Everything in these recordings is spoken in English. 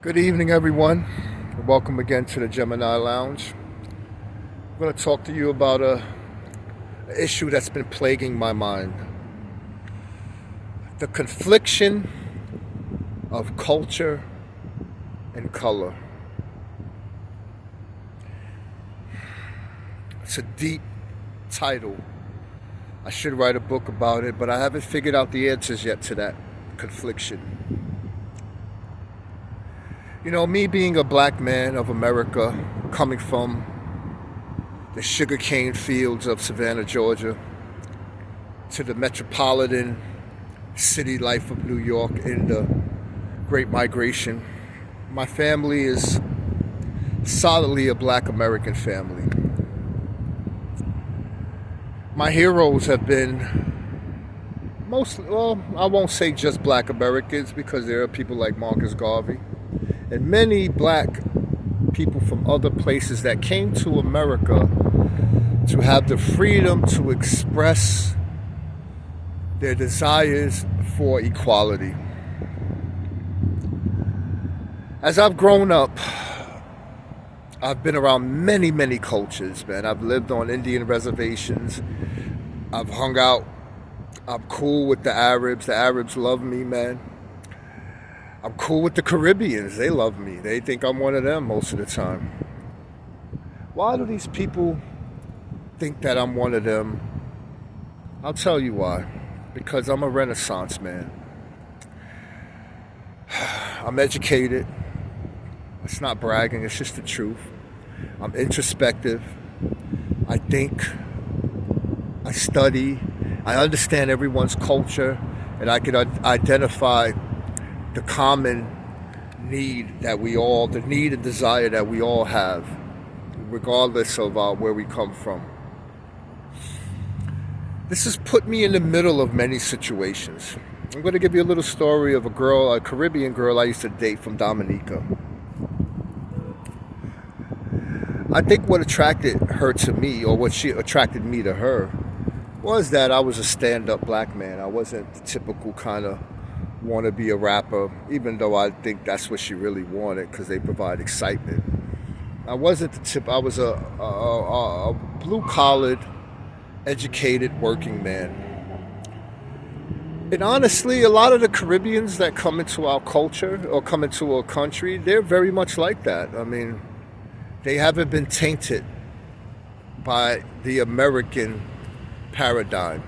Good evening, everyone. Welcome again to the Gemini Lounge. I'm going to talk to you about an issue that's been plaguing my mind: the confliction of culture and color. It's a deep title. I should write a book about it, but I haven't figured out the answers yet to that confliction. You know, me being a black man of America, coming from the sugarcane fields of Savannah, Georgia, to the metropolitan city life of New York in the Great Migration, my family is solidly a black American family. My heroes have been mostly, well, I won't say just black Americans, because there are people like Marcus Garvey and many black people from other places that came to America to have the freedom to express their desires for equality. As I've grown up, I've been around many cultures, man. I've lived on Indian reservations. I've hung out. I'm cool with the Arabs. The Arabs love me, man. I'm cool with the Caribbeans. They love me. They think I'm one of them most of the time. Why do these people think that I'm one of them? I'll tell you why. Because I'm a Renaissance man. I'm educated. It's not bragging, it's just the truth. I'm introspective. I think. I study. I understand everyone's culture. And I can identify the common need that the need and desire that we all have, regardless of where we come from. This has put me in the middle of many situations. I'm going to give you a little story of a Caribbean girl I used to date from Dominica. I think what attracted her to me, or what she attracted me to her, was that I was a stand-up black man. I wasn't the typical kind of want to be a rapper, even though I think that's what she really wanted, because they provide excitement. I wasn't the tip. I was a blue-collared, educated working man. And honestly, a lot of the Caribbeans that come into our culture or come into our country, they're very much like that. I mean, they haven't been tainted by the American paradigm.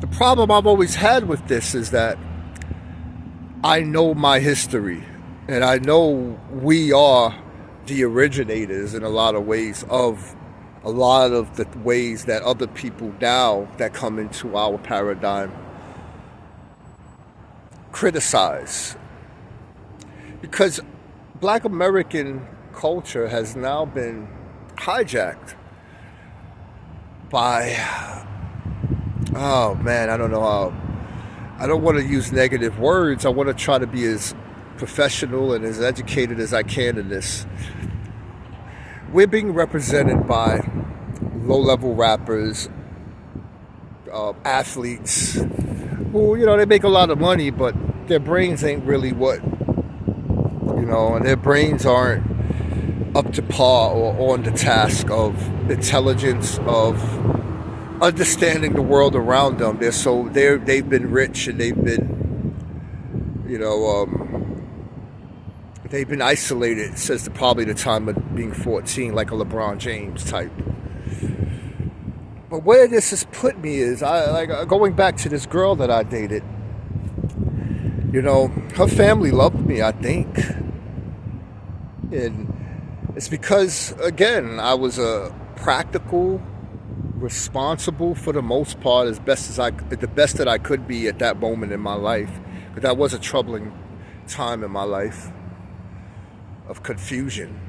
The problem I've always had with this is that I know my history, and I know we are the originators in a lot of ways of a lot of the ways that other people now that come into our paradigm criticize. Because black American culture has now been hijacked by, oh man, I don't know how. I don't want to use negative words. I want to try to be as professional and as educated as I can in this. We're being represented by low-level rappers, athletes, who, they make a lot of money, but their brains ain't really and their brains aren't up to par or on the task of intelligence, of understanding the world around them. They've been rich, and they've been, they've been isolated since probably the time of being 14, like a LeBron James type. But where this has put me is, going back to this girl that I dated. Her family loved me, I think, and it's because, again, I was a practical, responsible for the most part, the best that I could be at that moment in my life. But that was a troubling time in my life of confusion.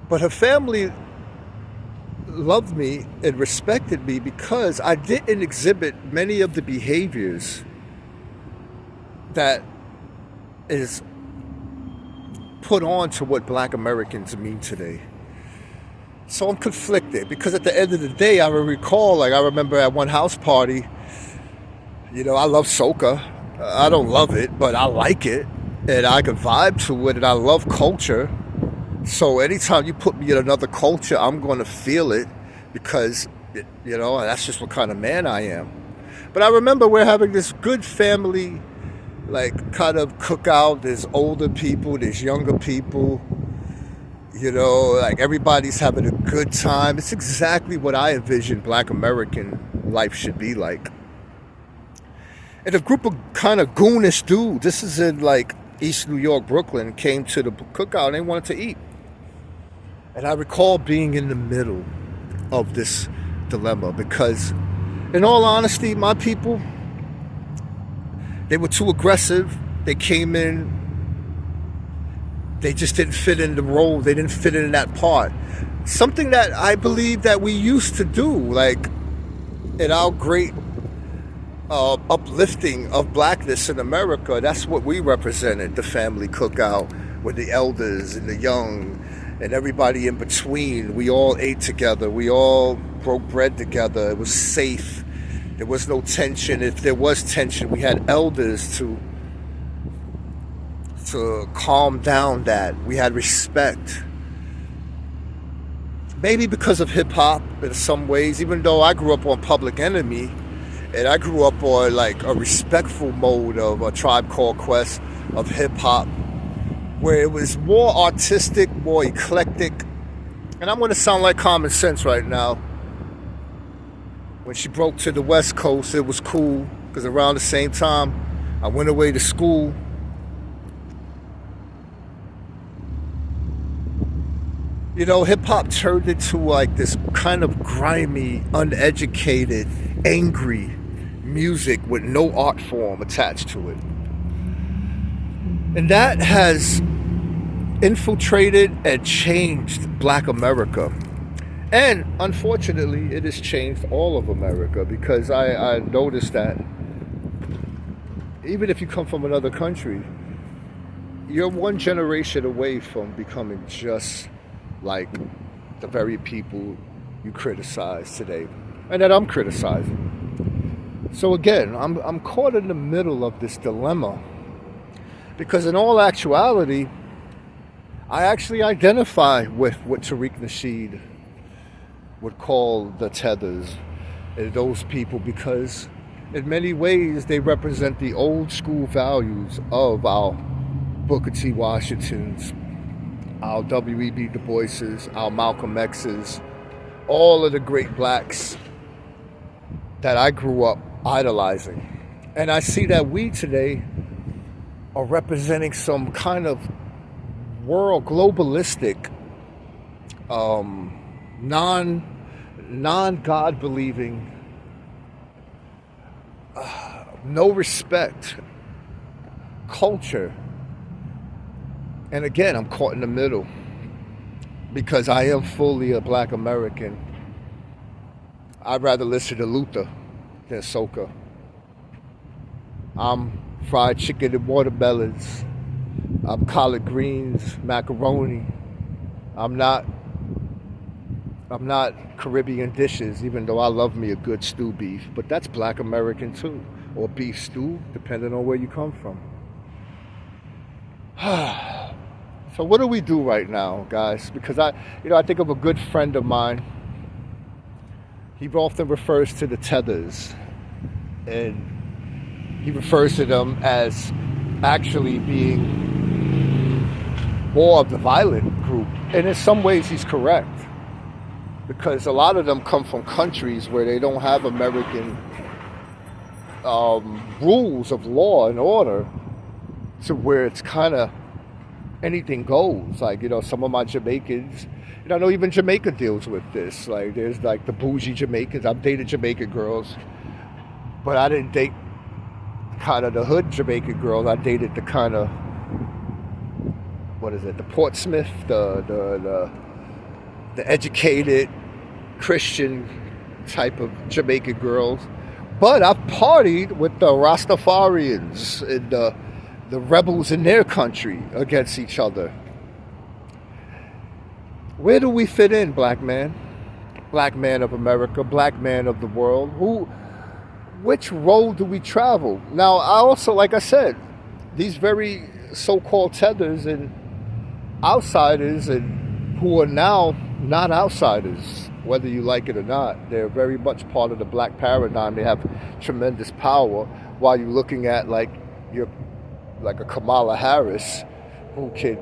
But her family loved me and respected me because I didn't exhibit many of the behaviors that is put on to what black Americans mean today. So I'm conflicted, because at the end of the day, I remember at one house party, I love soca. I don't love it, but I like it. And I can vibe to it, and I love culture. So anytime you put me in another culture, I'm going to feel it because, that's just what kind of man I am. But I remember we're having this good family, like, kind of cookout. There's older people, there's younger people. Like everybody's having a good time. It's exactly what I envisioned Black American life should be like. And a group of kind of goonish dudes, this is in like East New York, Brooklyn, came to the cookout and they wanted to eat. And I recall being in the middle of this dilemma because, in all honesty, my people, they were too aggressive. They came in, they just didn't fit in the role. They didn't fit in that part. Something that I believe that we used to do, like in our great uplifting of blackness in America. That's what we represented, the family cookout with the elders and the young and everybody in between. We all ate together. We all broke bread together. It was safe. There was no tension. If there was tension, we had elders to calm down that. We had respect. Maybe because of hip-hop in some ways, even though I grew up on Public Enemy, and I grew up on like a respectful mode of A Tribe Called Quest, of hip-hop, where it was more artistic, more eclectic. And I'm going to sound like Common Sense right now. When she broke to the West Coast, it was cool, because around the same time, I went away to school. Hip-hop turned into like this kind of grimy, uneducated, angry music with no art form attached to it. And that has infiltrated and changed Black America. And unfortunately, it has changed all of America, because I noticed that even if you come from another country, you're one generation away from becoming just like the very people you criticize today, and that I'm criticizing. So again, I'm caught in the middle of this dilemma, because in all actuality, I actually identify with what Tariq Nasheed would call the tethers, and those people, because in many ways they represent the old school values of our Booker T. Washingtons, our W.E.B. Du Bois's, our Malcolm X's, all of the great blacks that I grew up idolizing. And I see that we today are representing some kind of world globalistic, non-God believing, no respect culture. And again, I'm caught in the middle, because I am fully a Black American. I'd rather listen to Luther than soca. I'm fried chicken and watermelons. I'm collard greens, macaroni. I'm not Caribbean dishes, even though I love me a good stew beef. But that's Black American too, or beef stew, depending on where you come from. So what do we do right now, guys? Because I think of a good friend of mine. He often refers to the tethers, and he refers to them as actually being more of the violent group. And in some ways, he's correct, because a lot of them come from countries where they don't have American rules of law and order, to where it's kind of anything goes. Like, some of my Jamaicans, I know even Jamaica deals with this. Like, there's like the bougie Jamaicans. I've dated Jamaican girls, but I didn't date kind of the hood Jamaican girls. I dated the kind of, the Portsmouth, the educated Christian type of Jamaican girls. But I've partied with the Rastafarians and the rebels in their country against each other. Where do we fit in, black man? Black man of America, black man of the world. which road do we travel? Now, I also, like I said, these very so-called tethers and outsiders, and who are now not outsiders, whether you like it or not, they're very much part of the black paradigm. They have tremendous power. While you're looking at like a Kamala Harris, who can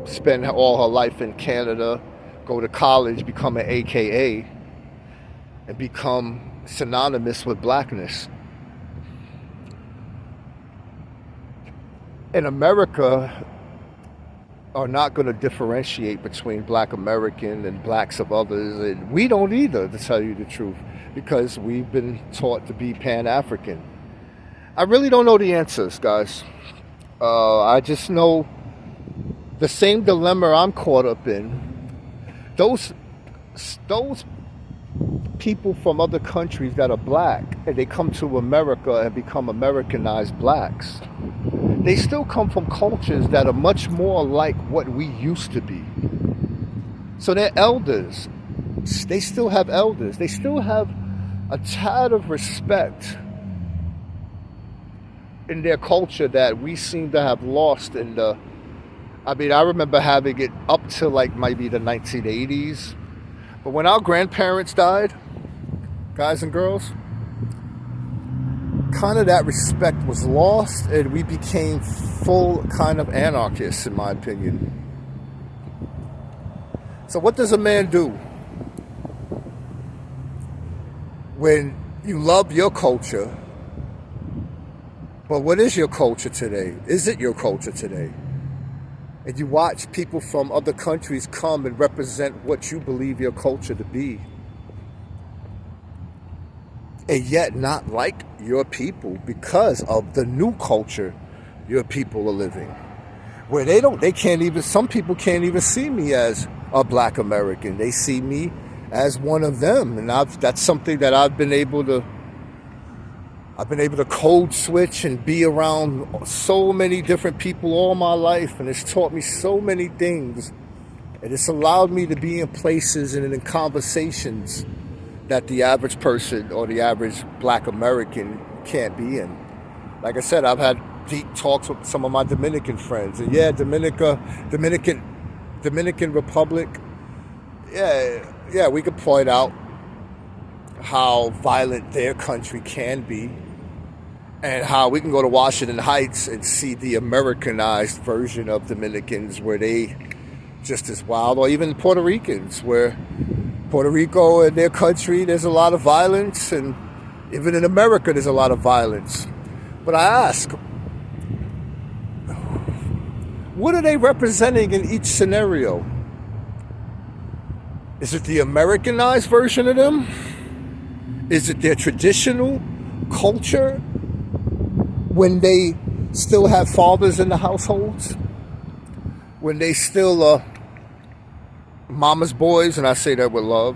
spend all her life in Canada, go to college, become an AKA, and become synonymous with blackness. In America, are not going to differentiate between black American and blacks of others, and we don't either, to tell you the truth, because we've been taught to be Pan-African. I really don't know the answers, guys. I just know the same dilemma I'm caught up in. Those people from other countries that are black and they come to America and become Americanized blacks, they still come from cultures that are much more like what we used to be. So they're elders. They still have elders. They still have a tad of respect in their culture that we seem to have lost in the... I mean, I remember having it up to like maybe the 1980s. But when our grandparents died, guys and girls, kind of that respect was lost, and we became full kind of anarchists, in my opinion. So what does a man do when you love your culture, but what is your culture today? Is it your culture today? And you watch people from other countries come and represent what you believe your culture to be, and yet not like your people because of the new culture your people are living, where they can't even, some people can't even see me as a black American. They see me as one of them, and that's something that I've been able to code switch and be around so many different people all my life, and it's taught me so many things, and it's allowed me to be in places and in conversations that the average person or the average black American can't be in. Like I said, I've had deep talks with some of my Dominican friends, and yeah, Dominican Republic, yeah, we could point out how violent their country can be, and how we can go to Washington Heights and see the Americanized version of Dominicans, where they just as wild, or even Puerto Ricans, where Puerto Rico and their country, there's a lot of violence, and even in America there's a lot of violence. But I ask, what are they representing in each scenario? Is it the Americanized version of them? Is it their traditional culture when they still have fathers in the households? When they still are mama's boys, and I say that with love.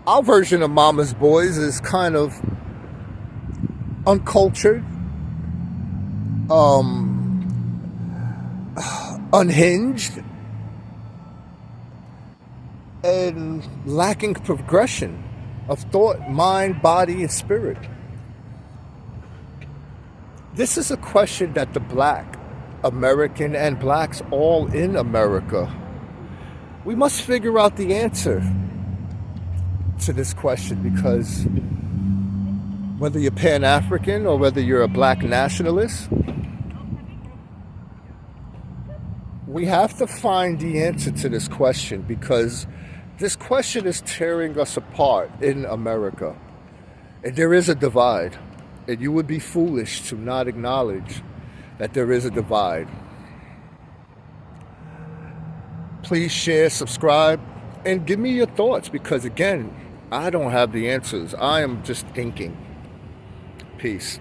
Our version of mama's boys is kind of uncultured, unhinged, and lacking progression of thought, mind, body, and spirit. This is a question that the black American and blacks all in America, we must figure out the answer to this question, because whether you're Pan-African or whether you're a black nationalist, we have to find the answer to this question, because this question is tearing us apart in America. And there is a divide. And you would be foolish to not acknowledge that there is a divide. Please share, subscribe, and give me your thoughts, because again, I don't have the answers. I am just thinking. Peace.